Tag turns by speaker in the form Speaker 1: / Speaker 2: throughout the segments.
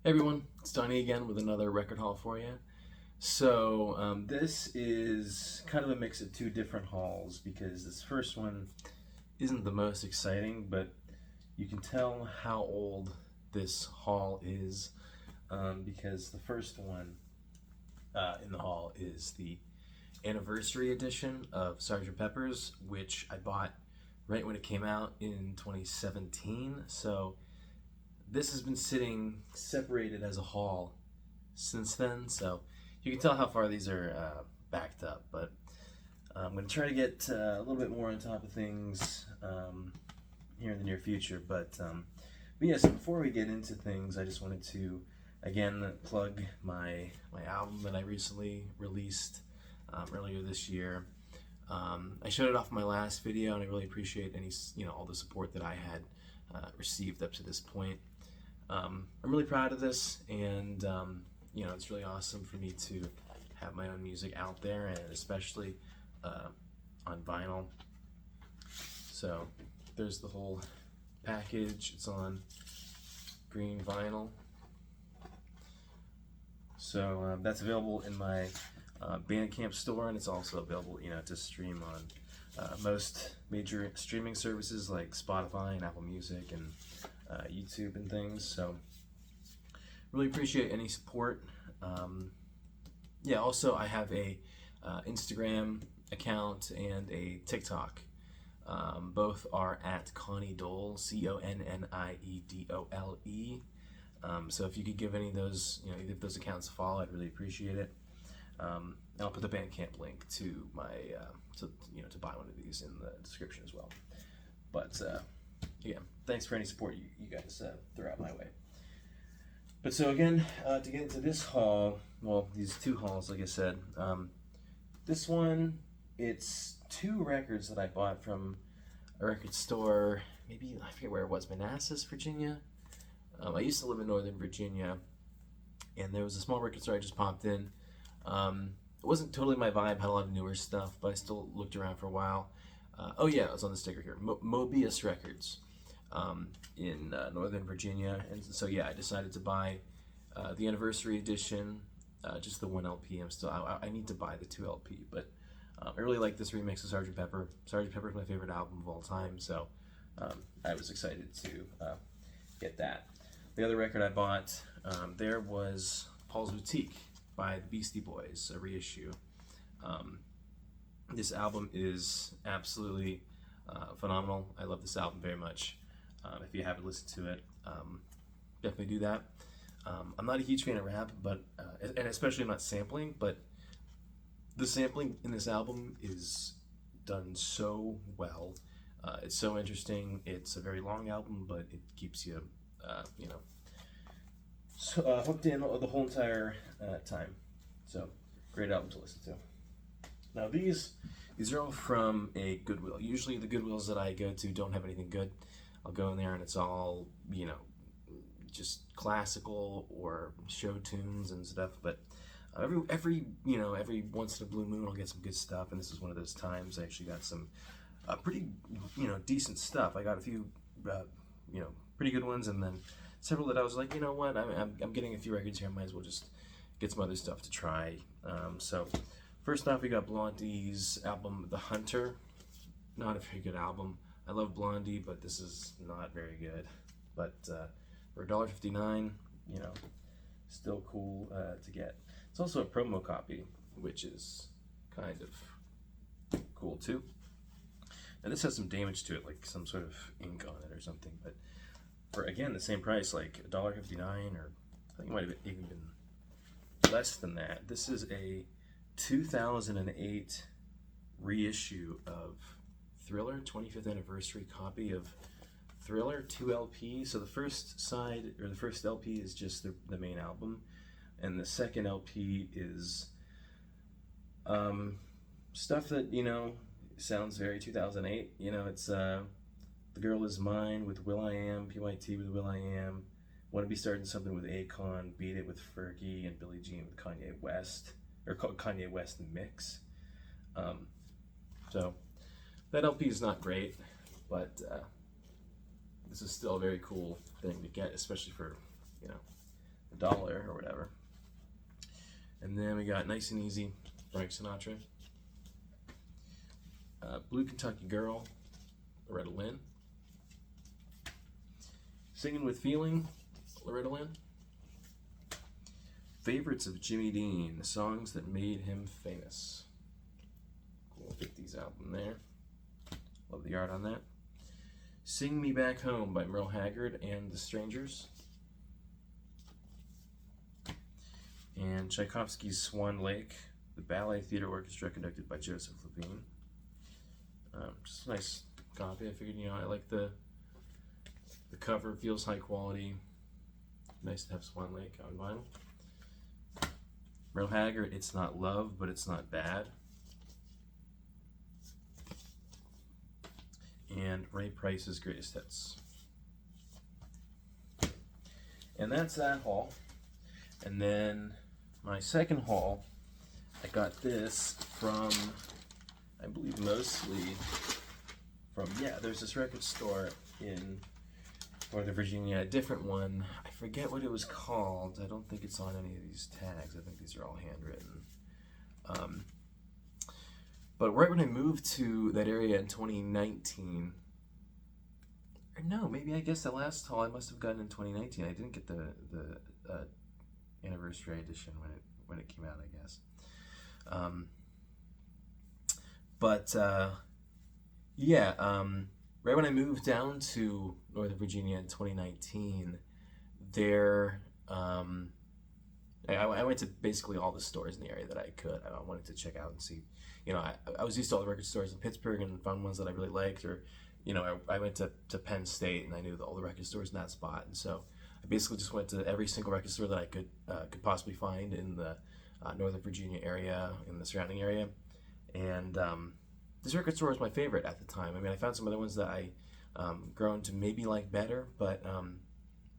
Speaker 1: Hey everyone, it's Donnie again with another record haul for you. This is kind of a mix of two different hauls because this first one isn't the most exciting, but you can tell how old this haul is because the first one in the haul is the anniversary edition of Sgt. Pepper's, which I bought right when it came out in 2017. So this has been sitting separated as a haul since then, so you can tell how far these are backed up. But I'm going to try to get a little bit more on top of things here in the near future. But yeah, so before we get into things, I just wanted to again plug my album that I recently released earlier this year. I showed it off in my last video, and I really appreciate all the support that I had received up to this point. I'm really proud of this, and it's really awesome for me to have my own music out there, and especially on vinyl. So there's the whole package. It's on green vinyl. So that's available in my Bandcamp store, and it's also available, to stream on most major streaming services like Spotify and Apple Music and YouTube and things. So really appreciate any support. Also I have a Instagram account and a TikTok. Both are at Connie Dole, CONNIEDOLE. So if you could give any of those, either of those accounts a follow, I'd really appreciate it. And I'll put the Bandcamp link to my to buy one of these in the description as well. But yeah, thanks for any support you guys throw out my way. But so again, to get into this haul, well, these two hauls, like I said, this one, it's two records that I bought from a record store, maybe, I forget where it was, Manassas, Virginia. I used to live in Northern Virginia, and there was a small record store I just popped in. It wasn't totally my vibe, had a lot of newer stuff, but I still looked around for a while. Oh yeah, it was on the sticker here, Mobius Records in Northern Virginia. And so yeah, I decided to buy the anniversary edition, just the 1 LP. I need to buy the 2 LP, but I really like this remix of Sgt. Pepper. Sgt. Pepper is my favorite album of all time, so I was excited to get that. The other record I bought there was Paul's Boutique by the Beastie Boys, a reissue. This album is absolutely phenomenal. I love this album very much. If you haven't listened to it, definitely do that. I'm not a huge fan of rap, but and especially not sampling, but the sampling in this album is done so well. It's so interesting. It's a very long album, but it keeps you, hooked in the whole entire time. So, great album to listen to. Now these are all from a Goodwill. Usually the Goodwills that I go to don't have anything good. I'll go in there and it's all, just classical or show tunes and stuff. But every once in a blue moon I'll get some good stuff, and this is one of those times. I actually got some pretty decent stuff. I got a few pretty good ones, and then several that I was like, what, I'm getting a few records here, I might as well just get some other stuff to try. So first off, we got Blondie's album, The Hunter. Not a very good album. I love Blondie, but this is not very good. But for $1.59, still cool to get. It's also a promo copy, which is kind of cool too. And this has some damage to it, like some sort of ink on it or something. But for, again, the same price, like $1.59, or I think it might have even been less than that. This is a 2008 reissue of Thriller, 25th anniversary copy of Thriller, 2 LP. So the first side, or the first LP, is just the main album, and the second LP is stuff that sounds very 2008. It's The Girl Is Mine with will.i.am, PYT with will.i.am, Want to Be Starting Something with Akon, Beat It with Fergie, and Billie Jean with Kanye West, or Kanye West Mix. So that LP is not great, but this is still a very cool thing to get, especially for $1 or whatever. And then we got Nice and Easy, Frank Sinatra. Blue Kentucky Girl, Loretta Lynn. Singing with Feeling, Loretta Lynn. Favorites of Jimmy Dean, the songs that made him famous. Cool 50s album there. Love the art on that. Sing Me Back Home by Merle Haggard and the Strangers. And Tchaikovsky's Swan Lake, the Ballet Theater Orchestra conducted by Joseph Levine. Just a nice copy. I figured, I like the cover, feels high quality. Nice to have Swan Lake on vinyl. Merle Haggard, It's Not Love, but It's Not Bad. And Ray Price's Greatest Hits. And that's that haul. And then my second haul, I got this from, I believe mostly from, there's this record store in Northern Virginia, a different one. I forget what it was called. I don't think it's on any of these tags. I think these are all handwritten. But right when I moved to that area in 2019, or no, maybe I guess the last haul I must have gotten in 2019. I didn't get the anniversary edition when it came out, I guess. Right when I moved down to Northern Virginia in 2019, I went to basically all the stores in the area that I could. I wanted to check out and see. I was used to all the record stores in Pittsburgh and found ones that I really liked, or I went to Penn State and I knew all the record stores in that spot, and so I basically just went to every single record store that I could possibly find in the Northern Virginia area, in the surrounding area, and this record store was my favorite at the time. I mean, I found some other ones that I grown to maybe like better, but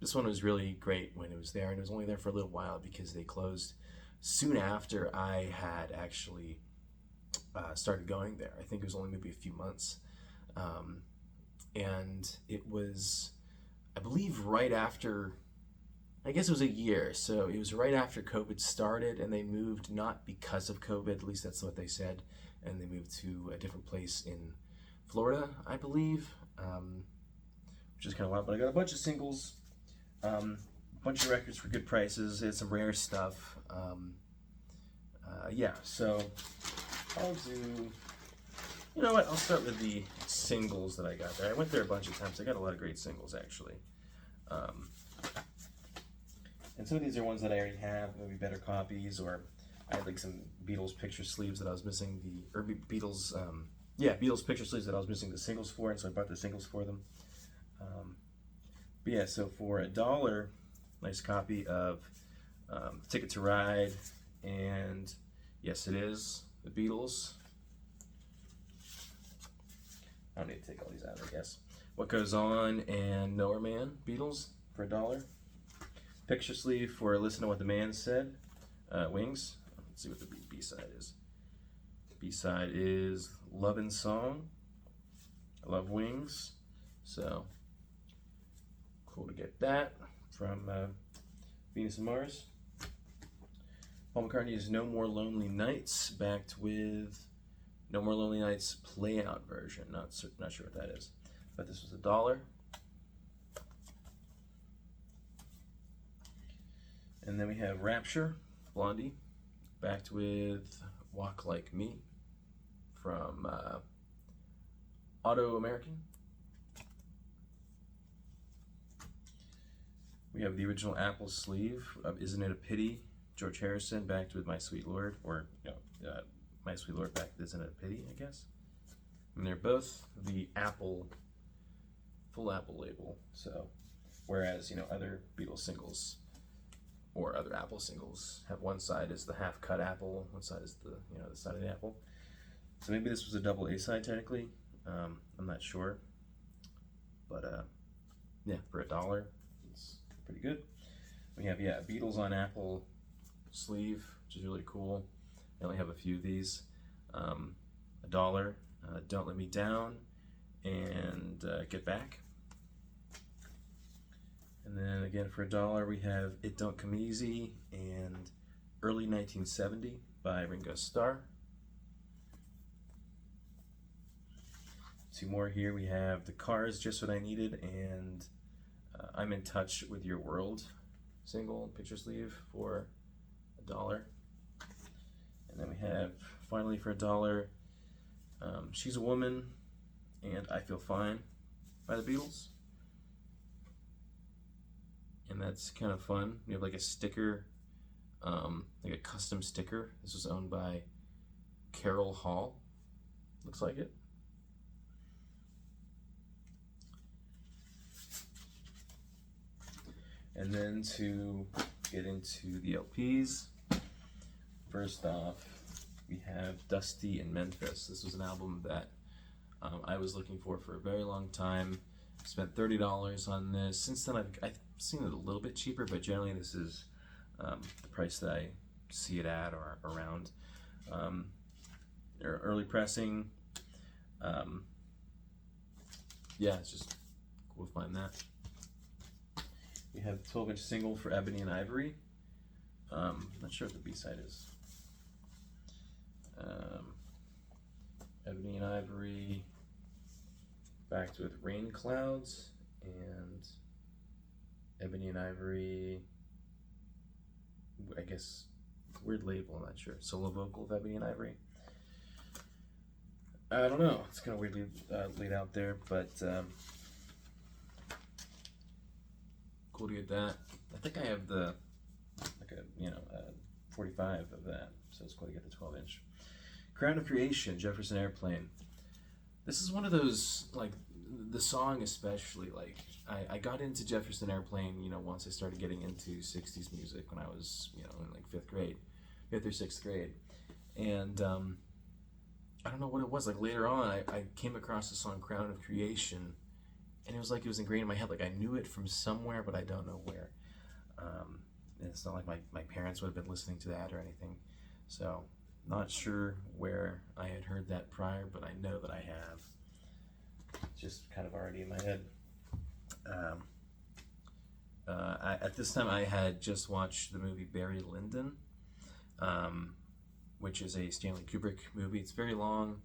Speaker 1: this one was really great when it was there, and it was only there for a little while because they closed soon after I had actually started going there. I think it was only maybe a few months, and it was, I believe, right after, I guess it was a year, so it was right after COVID started, and they moved not because of COVID, at least that's what they said, and they moved to a different place in Florida, I believe, which is kind of wild. But I got a bunch of singles, a bunch of records for good prices. They had some rare stuff. So I'll do, you know what, I'll start with the singles that I got there. I went there a bunch of times. I got a lot of great singles, actually. And some of these are ones that I already have, maybe better copies, or I had like some Beatles picture sleeves that I was missing Beatles picture sleeves that I was missing the singles for, and so I bought the singles for them. So for $1, nice copy of Ticket to Ride, and yes, it is the Beatles. I don't need to take all these out, I guess. What Goes On and Nowhere Man, Beatles, for $1. Picture sleeve for Listen to What the Man Said, Wings. Let's see what the B-side is. B-side is Lovin' Song. I love Wings, so cool to get that from Venus and Mars. Paul McCartney's No More Lonely Nights, backed with No More Lonely Nights play-out version. Not sure what that is, but this was $1. And then we have Rapture, Blondie, backed with Walk Like Me from Auto American. We have the original Apple sleeve of Isn't It a Pity, George Harrison, backed with My Sweet Lord, or My Sweet Lord backed with Isn't It a Pity, I guess. And they're both the Apple, full Apple label. So, whereas other Beatles singles or other Apple singles have one side is the half-cut apple, one side is the the side of the apple. So maybe this was a double A side technically. I'm not sure, but for $1, it's pretty good. We have Beatles on Apple sleeve, which is really cool. I only have a few of these. $1, Don't Let Me Down, and Get Back. And then again for $1 we have It Don't Come Easy and Early 1970 by Ringo Starr. Two more here. We have The Cars, Just What I Needed, and I'm in Touch with Your World single picture sleeve for $1. And then we have finally for $1 She's a Woman and I Feel Fine by the Beatles. And that's kind of fun. We have like a sticker, like a custom sticker. This was owned by Carol Hall, looks like it. And then to get into the LPs, first off, we have Dusty in Memphis. This was an album that I was looking for a very long time. Spent $30 on this. Since then, I've seen it a little bit cheaper, but generally this is the price that I see it at or around. Early pressing. Yeah, it's just cool to find that. We have 12-inch single for Ebony and Ivory. Not sure what the B-side is. Ebony and Ivory, backed with Rain Clouds, and Ebony and Ivory, I guess, weird label, I'm not sure. Solo vocal of Ebony and Ivory. I don't know, it's kind of weirdly laid out there, but cool to get that. I think I have the, like a 45 of that, so it's cool to get the 12-inch. Crown of Creation, Jefferson Airplane. This is one of those, like, the song especially, like, I got into Jefferson Airplane, once I started getting into 60s music when I was, in like 5th or 6th grade. And I don't know what it was, like later on, I came across the song Crown of Creation, and it was like it was ingrained in my head, like I knew it from somewhere, but I don't know where. And it's not like my parents would have been listening to that or anything. So, not sure where I had heard that prior, but I know that I have. Just kind of already in my head. At this time, I had just watched the movie Barry Lyndon, which is a Stanley Kubrick movie. It's very long.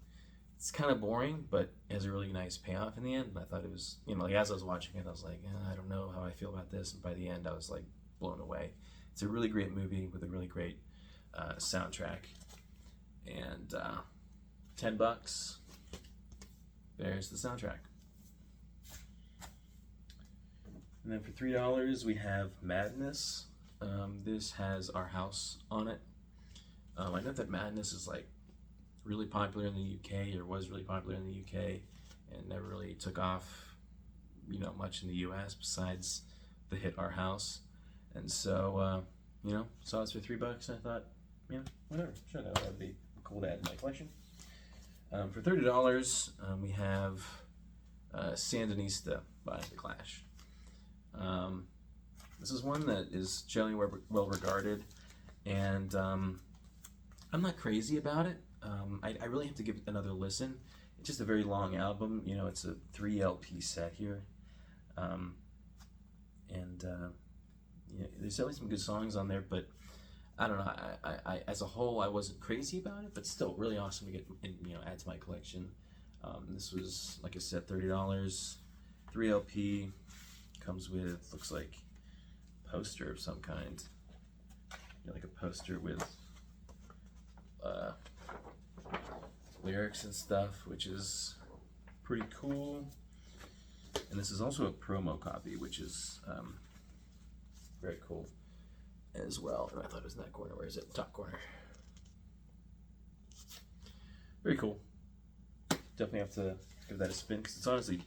Speaker 1: It's kind of boring, but it has a really nice payoff in the end. And I thought it was, like as I was watching it, I was like, I don't know how I feel about this. And by the end, I was like blown away. It's a really great movie with a really great soundtrack. And $10. There's the soundtrack. And then for $3, we have Madness. This has Our House on it. I know that Madness is like really popular in the UK, or was really popular in the UK, and never really took off, much in the US besides the hit Our House. And so, saw this for $3, and I thought, whatever, sure, that would be cool to add to my collection. For $30, we have Sandinista by The Clash. This is one that is generally well regarded, and I'm not crazy about it. I really have to give it another listen. It's just a very long album. It's a 3 LP set here, and there's definitely some good songs on there, but I don't know. I as a whole, I wasn't crazy about it, but still really awesome to get, add to my collection. This was, like I said, $30, 3 LP, comes with, looks like a poster of some kind. Like a poster with lyrics and stuff, which is pretty cool. And this is also a promo copy, which is very cool as well. And I thought it was in that corner. Where is it? Top corner. Very cool. Definitely have to give that a spin, because it's honestly,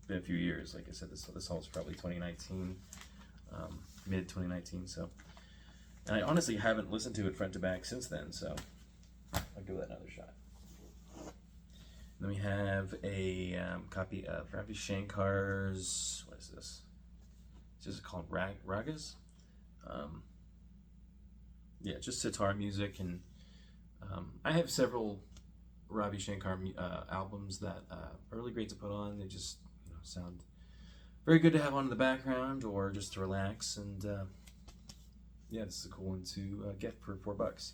Speaker 1: been a few years. Like I said, this haul is probably 2019, mid 2019. So, and I honestly haven't listened to it front to back since then. So, I'll give that another shot. Then we have a copy of Ravi Shankar's, what is this? This is called Ragas. Yeah, just sitar music, and I have several Ravi Shankar albums that are really great to put on. They just sound very good to have on in the background or just to relax. And yeah, this is a cool one to get for $4.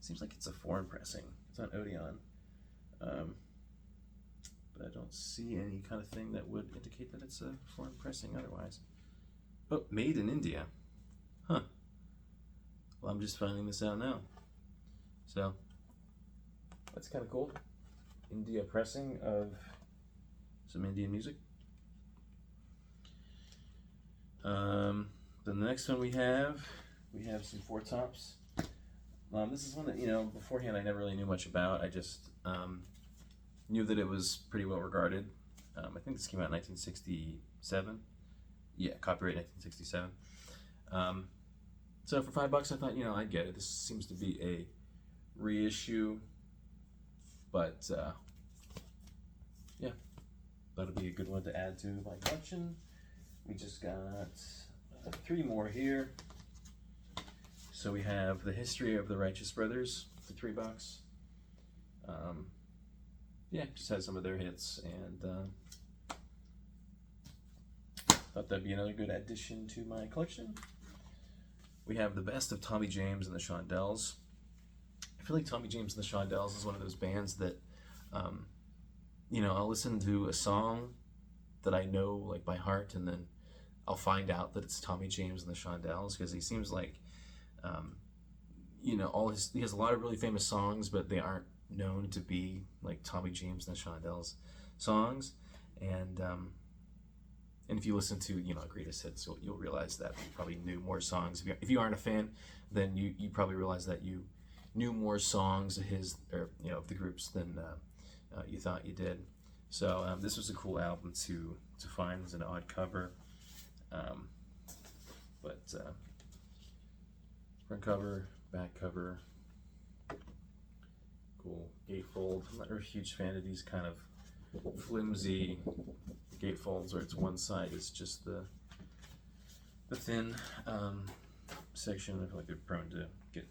Speaker 1: Seems like it's a foreign pressing. It's on Odeon. But I don't see any kind of thing that would indicate that it's a foreign pressing otherwise. Oh, made in India. Huh. Well, I'm just finding this out now. So, that's kind of cool. India pressing of some Indian music. Then the next one we have some Four Tops. This is one that, beforehand I never really knew much about. I just knew that it was pretty well regarded. I think this came out in 1967. Yeah, copyright 1967. So for $5, I thought, I'd get it. This seems to be a reissue, but yeah, that'll be a good one to add to my collection. We just got 3 more here. So we have The History of the Righteous Brothers for $3. Yeah, just had some of their hits, and thought that'd be another good addition to my collection. We have The Best of Tommy James and the Shondells. I feel like Tommy James and the Shondells is one of those bands that, I'll listen to a song that I know like by heart, and then I'll find out that it's Tommy James and the Shondells, because he seems like, he has a lot of really famous songs, but they aren't known to be like Tommy James and the Shondells songs. And if you listen to greatest hits, you'll realize that you probably knew more songs. If you aren't a fan, then you probably realize that you knew more songs of his, or of the groups, than you thought you did. So this was a cool album to find. It was an odd cover, but front cover, back cover, cool gatefold. I'm not a huge fan of these kind of flimsy gatefolds where it's one side is just the thin section. I feel like they're prone to get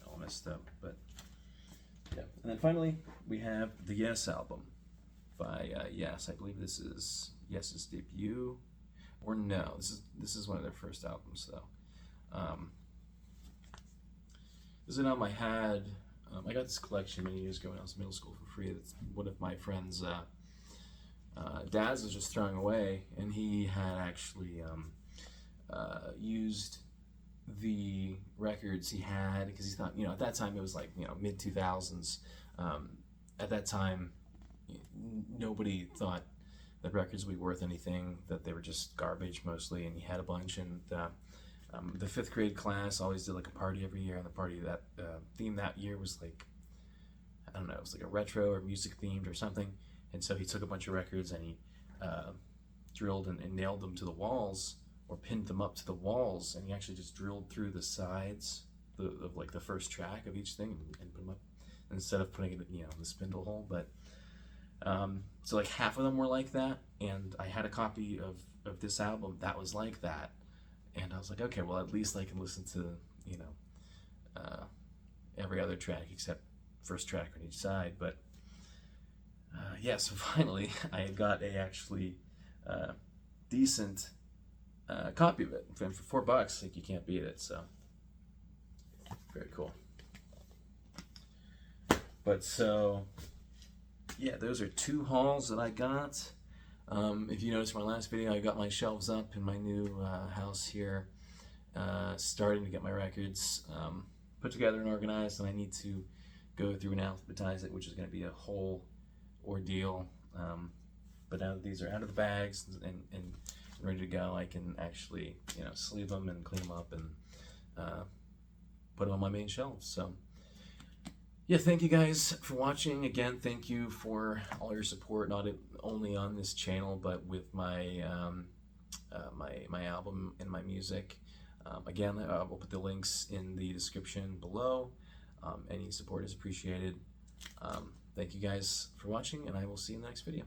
Speaker 1: all messed up, but yeah. And then finally we have the Yes album by Yes. I believe this is Yes's debut, or no, this is one of their first albums though. This is an album I had. I got this collection many years ago when I was in middle school for free. That's one of my friends' dads was just throwing away, and he had actually used the records he had, because he thought, at that time it was like, mid 2000s. At that time, nobody thought that records would be worth anything, that they were just garbage mostly, and he had a bunch. And the 5th grade class always did like a party every year, and the party that theme that year was like, I don't know, it was like a retro or music themed or something. And so he took a bunch of records and he drilled and nailed them to the walls, or pinned them up to the walls, and he actually just drilled through the sides of like the first track of each thing and put them up, instead of putting it in the spindle hole. But so like half of them were like that, and I had a copy of this album that was like that, and I was like, okay, well, at least I can listen to every other track except first track on each side. But yeah, so finally I got a actually decent copy of it, and for $4, like, you can't beat it. So very cool. But so yeah, those are 2 hauls that I got. If you noticed my last video, I got my shelves up in my new house here, starting to get my records put together and organized, and I need to go through and alphabetize it, which is going to be a whole ordeal. But now that these are out of the bags and ready to go, I can actually sleeve them and clean them up and put them on my main shelves. So yeah, thank you guys for watching. Again, thank you for all your support, not only on this channel, but with my my album and my music. Again, I will put the links in the description below. Any support is appreciated. Thank you guys for watching, and I will see you in the next video.